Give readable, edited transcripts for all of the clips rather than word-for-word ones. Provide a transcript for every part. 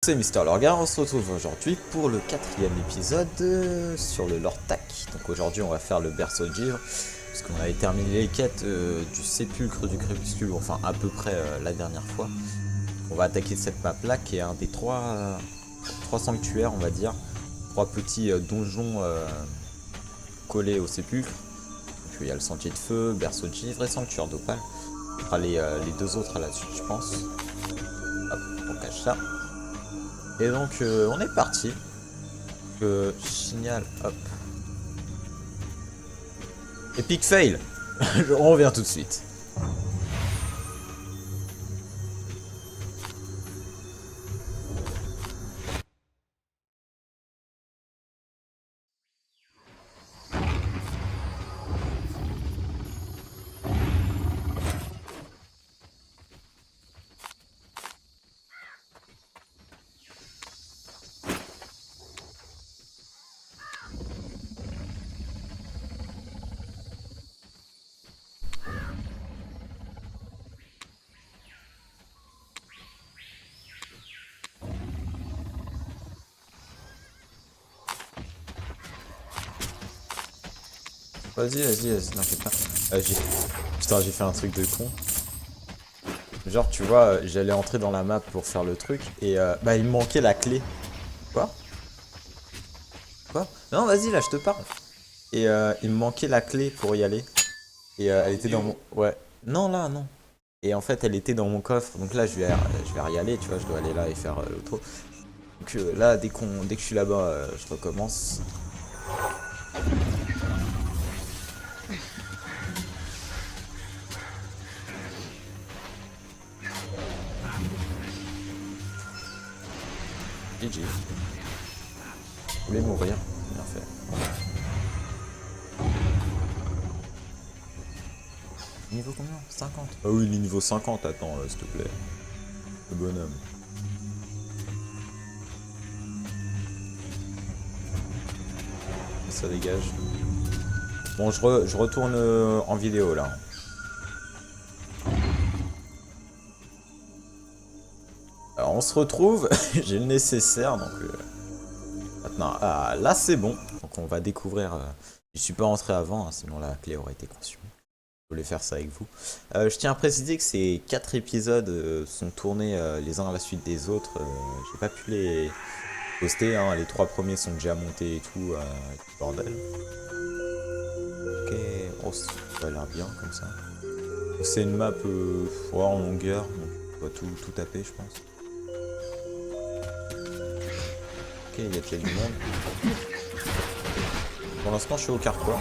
C'est Mister Lorgar, on se retrouve aujourd'hui pour le 4e épisode sur le Lord Tak. Donc aujourd'hui on va faire le berceau de givre, parce qu'on avait terminé les quêtes du sépulcre du crépuscule, enfin à peu près la dernière fois. On va attaquer cette map là qui est un des trois sanctuaires on va dire, trois petits donjons collés au sépulcre. Donc il y a le sentier de feu, berceau de givre et sanctuaire d'opale. On fera les deux autres à la suite je pense. Hop, on cache ça. Et donc on est parti. Signal, hop. Epic fail. On revient tout de suite. Vas-y, t'inquiète pas. Putain, j'ai fait un truc de con. Genre, tu vois, j'allais entrer dans la map pour faire le truc et bah il me manquait la clé. Quoi? Quoi? Non, vas-y, là, je te parle. Et il me manquait la clé pour y aller. Et elle était dans mon... Ouais. Non, là, non. Et en fait, elle était dans mon coffre. Donc là, je vais y aller, tu vois, je dois aller là et faire l'autre. Donc là, dès que je suis là-bas, je recommence. GG. Je voulais mourir, bien fait. Niveau combien? 50. Ah oui, les niveaux 50, attends, s'il te plaît. Le bonhomme. Ça dégage. Bon, je retourne en vidéo là. Alors on se retrouve, j'ai le nécessaire donc maintenant là c'est bon. Donc on va découvrir. Je suis pas rentré avant, hein, sinon la clé aurait été consumée. Je voulais faire ça avec vous. Je tiens à préciser que ces 4 épisodes sont tournés les uns à la suite des autres. J'ai pas pu les poster, hein. Les 3 premiers sont déjà montés et tout, bordel. Ok, oh ça a l'air bien comme ça. C'est une map en longueur, donc on va tout taper je pense. Ok, il y a déjà du monde. Pour l'instant je suis au carquois.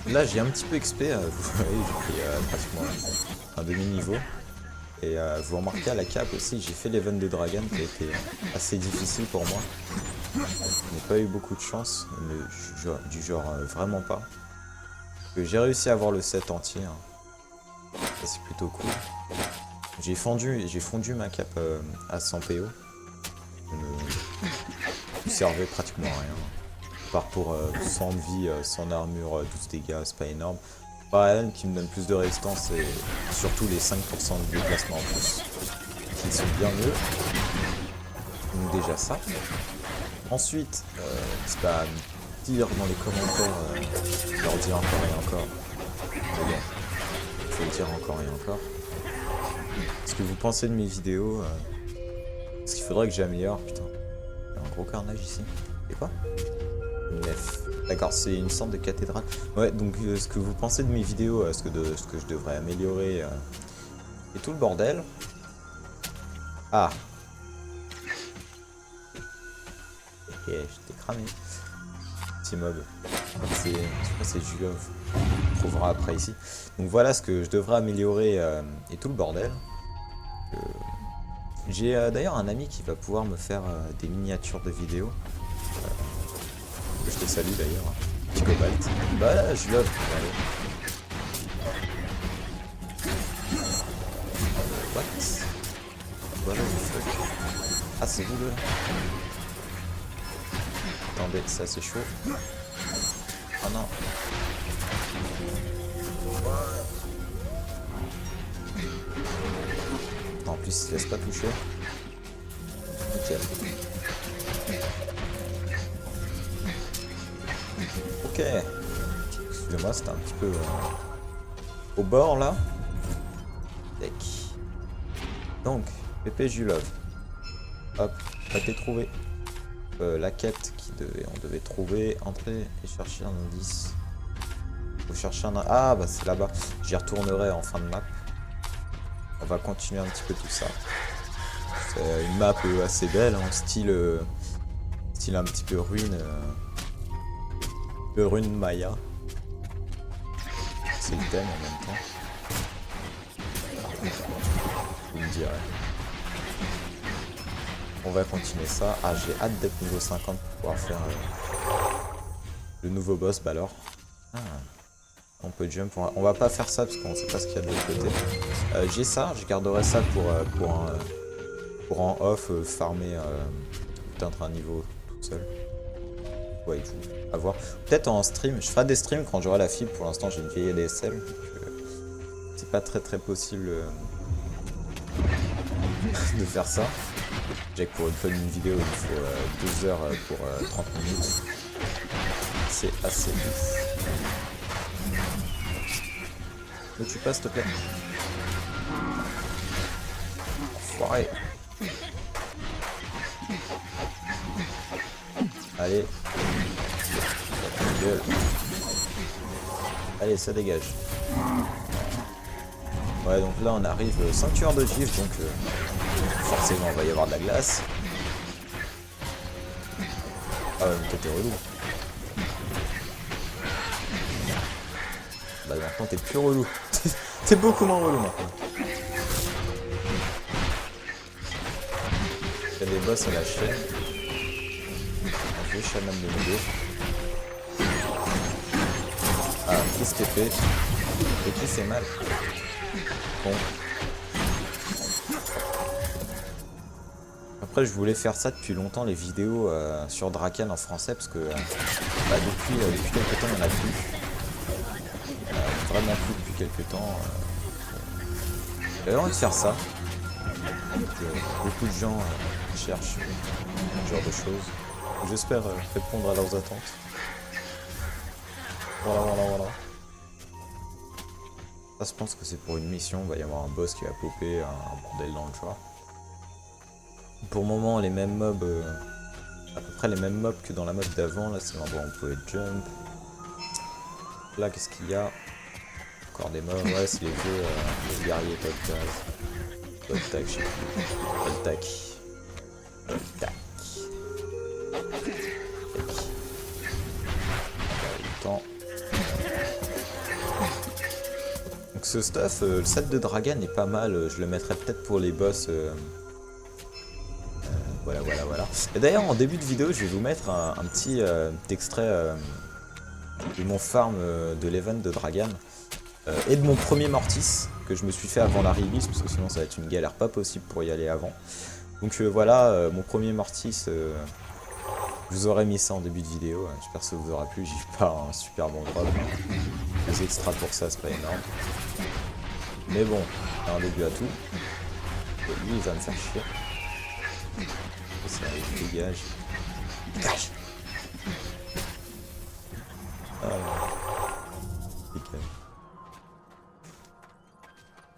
Là j'ai un petit peu XP, vous voyez j'ai pris pratiquement un demi-niveau. Et vous remarquez à la cape aussi, j'ai fait l'event de Dragon qui a été assez difficile pour moi. Je n'ai pas eu beaucoup de chance, du genre vraiment pas. J'ai réussi à avoir le set entier, hein. Ça c'est plutôt cool. J'ai fondu ma cape à 100 PO. Ne servait pratiquement à rien. À part pour 100 de vie, 100 d'armure, 12 dégâts, c'est pas énorme. Pas qui me donne plus de résistance et surtout les 5% de déplacement en plus. Qui sont bien mieux. Donc déjà ça. Ensuite, spam, dire dans les commentaires, je leur dis encore et encore. Mais bon, il faut le dire encore et encore. Ce que vous pensez de mes vidéos, ce qu'il faudrait que j'améliore, putain. Il y a un gros carnage ici. Et quoi? Une nef. D'accord, c'est une sorte de cathédrale. Ouais, donc ce que vous pensez de mes vidéos, ce que je devrais améliorer, et tout le bordel. Ah. Ok, j'étais cramé. Petit mob. C'est Julov. On trouvera après ici. Donc voilà ce que je devrais améliorer et tout le bordel. J'ai d'ailleurs un ami qui va pouvoir me faire des miniatures de vidéos. Je te salue d'ailleurs. Petit cobalt. Bah là, Julov. What? Voilà le fuck. Ah, c'est vous deux là. Attendez, ça c'est chaud. Oh non. Tant plus, il se laisse pas toucher. Nickel. Ok. Excusez-moi, c'était un petit peu au bord là. Tac. Donc, Pépé Julov. Hop, a été trouvé. La quête on devait trouver, entrer et chercher un indice. Faut chercher un... Ah bah c'est là-bas. J'y retournerai en fin de map. On va continuer un petit peu tout ça. C'est une map assez belle, en style un petit peu ruine. Rune Maya. C'est le thème en même temps. Vous me direz. On va continuer ça. Ah, j'ai hâte d'être niveau 50 pour pouvoir faire le nouveau boss. Bah alors. Ah, on peut jump. On va pas faire ça parce qu'on sait pas ce qu'il y a de l'autre côté. J'ai ça. Je garderai ça pour en off farmer atteindre un niveau tout seul. Ouais, il faut avoir. Peut-être en stream. Je ferai des streams quand j'aurai la fibre. Pour l'instant, j'ai une vieille ADSL. C'est pas très possible de faire ça. J'ai que pour une vidéo, il faut 2 heures pour 30 minutes. C'est assez ouf. Ne tue pas, s'il te plaît. Enfoiré. Allez. Gueule. Allez, ça dégage. Ouais, donc là on arrive ceinture de gifle, donc forcément il va y avoir de la glace. Ah ouais, mais toi t'es relou. Bah maintenant t'es plus relou. T'es beaucoup moins relou maintenant. Il y a des boss à la chaîne. Un vieux chaman de milieu. Ah, qu'est-ce qu'il fait? Et qui c'est mal? Bon. Après, je voulais faire ça depuis longtemps, les vidéos sur Draken en français, parce que depuis quelques temps, il n'y en a plus. Vraiment plus depuis quelques temps. J'avais envie de faire ça. Beaucoup de gens cherchent ce genre de choses. J'espère répondre à leurs attentes. Voilà. Je pense que c'est pour une mission, il va y avoir un boss qui va popper, un bordel dans le genre. Pour le moment, les mêmes mobs, à peu près les mêmes mobs que dans la map d'avant. Là, c'est l'endroit où on pouvait jump. Là, qu'est-ce qu'il y a? Encore des mobs, ouais, c'est les vieux les guerriers Toltac, je sais plus. Toltac. Donc ce stuff, le set de Dragan est pas mal, je le mettrai peut-être pour les boss. Voilà. Et d'ailleurs en début de vidéo je vais vous mettre un petit extrait de mon farm de l'event de Dragan et de mon premier Mortis que je me suis fait avant la release parce que sinon ça va être une galère pas possible pour y aller avant. Donc voilà, mon premier Mortis, je vous aurais mis ça en début de vidéo, j'espère que ça vous aura plu, j'ai pas un super bon drop. Les extras pour ça c'est pas énorme. Mais bon, il y a un début à tout. Et lui il va me faire chier. Ça arrive, dégage. Dégage. Nickel.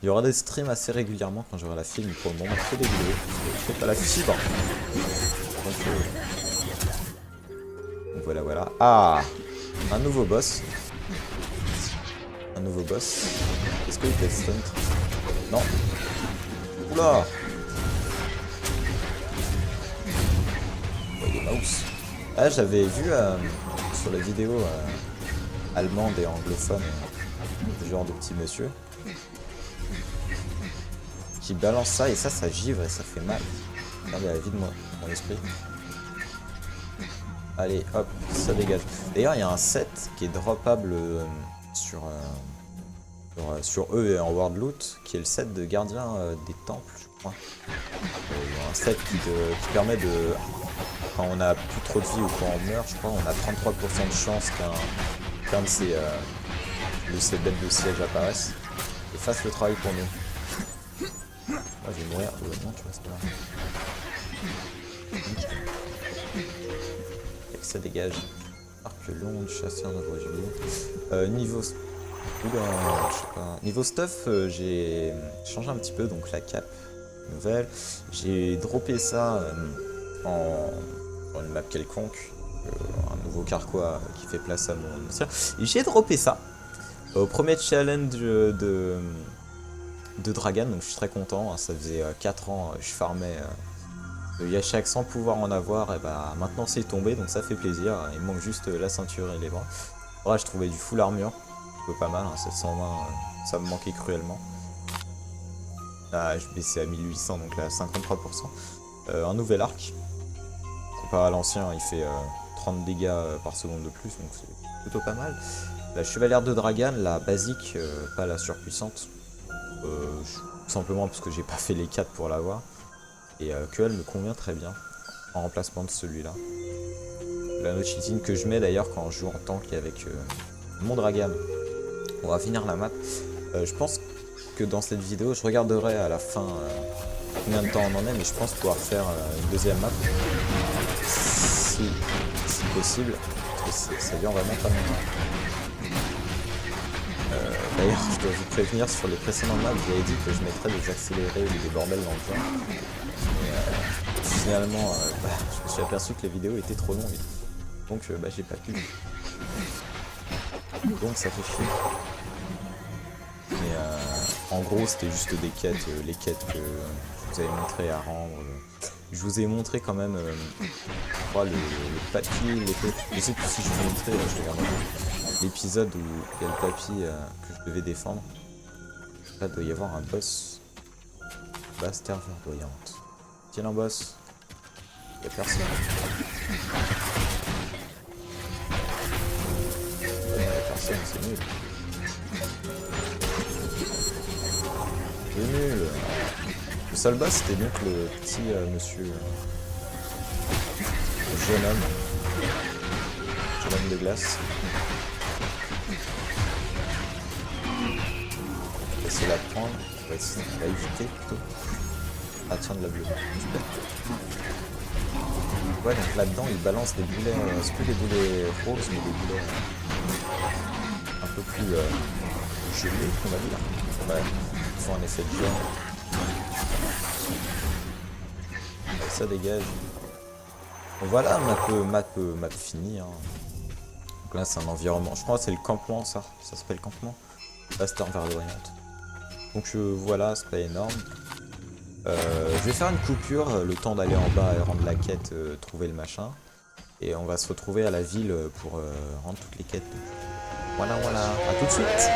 Il y aura des streams assez régulièrement quand j'aurai la fibre, mais pour le moment que des vidéos. Je fais pas la fibre. Donc voilà. Ah, un nouveau boss. Est-ce qu'il peut stunt? Non. Oula. Ah, j'avais vu sur les vidéos allemandes et anglophones ce genre de petit monsieur qui balance ça et ça givre et ça fait mal. Regardez la vie de mon esprit. Allez hop, ça dégage. D'ailleurs il y a un set qui est droppable sur eux et en World Loot qui est le set de gardien des temples je crois. Il y a un set qui permet de... Quand on a plus trop de vie ou quand on meurt, je crois, on a 33% de chance qu'un de ces bêtes de siège apparaissent et fasse le travail pour nous. Moi je vais mourir. Non, tu restes là. Et que ça dégage. Arc long du chasseur de voie niveau... Oula, je sais pas. Niveau stuff, j'ai changé un petit peu, donc la cape nouvelle. J'ai droppé ça dans une map quelconque. Un nouveau carquois qui fait place à mon ancien. Et j'ai droppé ça au premier challenge de Dragan, donc je suis très content. Hein, ça faisait 4 ans je farmais le Yashak sans pouvoir en avoir, et bah maintenant c'est tombé, donc ça fait plaisir. Il me manque juste la ceinture et les bras. Voilà, je trouvais du full armure, pas mal, hein, 720, ça me manquait cruellement. Là je baissais à 1800, donc là 53%. Un nouvel arc, comparé à l'ancien, il fait 30 dégâts par seconde de plus, donc c'est plutôt pas mal. La chevalière de Dragan, la basique, pas la surpuissante, tout simplement parce que j'ai pas fait les 4 pour l'avoir, et qu'elle me convient très bien en remplacement de celui-là. La note cheating que je mets d'ailleurs quand je joue en tank avec mon Dragan. On va finir la map. Je pense que dans cette vidéo, je regarderai à la fin combien de temps on en est, mais je pense pouvoir faire une deuxième map si possible, parce que ça dure vraiment pas longtemps. D'ailleurs, je dois vous prévenir, sur les précédentes maps, j'avais dit que je mettrais des accélérés ou des bordels dans le jeu. Mais finalement, je me suis aperçu que les vidéos étaient trop longues. Donc j'ai pas pu. Donc ça fait chier. Mais en gros, c'était juste des quêtes, les quêtes que je vous avais montré à rendre. Je vous ai montré quand même je crois, le papier, je sais plus si je vous ai montré, je regarde l'épisode où il y a le papier que je devais défendre. Là, il doit y avoir un boss. Bastère verdoyante. Tiens un boss. Il y a personne. Il y a personne, c'est nul. C'est nul. Le seul boss, c'était donc le petit monsieur. Le jeune homme de glace. On va essayer de la prendre. On va essayer de la éviter plutôt. Ah tiens, de la bleue. Super. Ouais, donc là-dedans, il balance des boulets. C'est plus des boulets roses, mais des boulets un peu plus gelés, on va dire. Ouais, ils font un effet de gel. Ça dégage. Bon, voilà, map finie. Hein. Donc là, c'est un environnement. Je crois que c'est le campement, ça. Ça s'appelle campement. Bastère verdoyante. Donc voilà, c'est pas énorme. Je vais faire une coupure, le temps d'aller en bas et rendre la quête, trouver le machin. Et on va se retrouver à la ville pour rendre toutes les quêtes. Voilà, à tout de suite.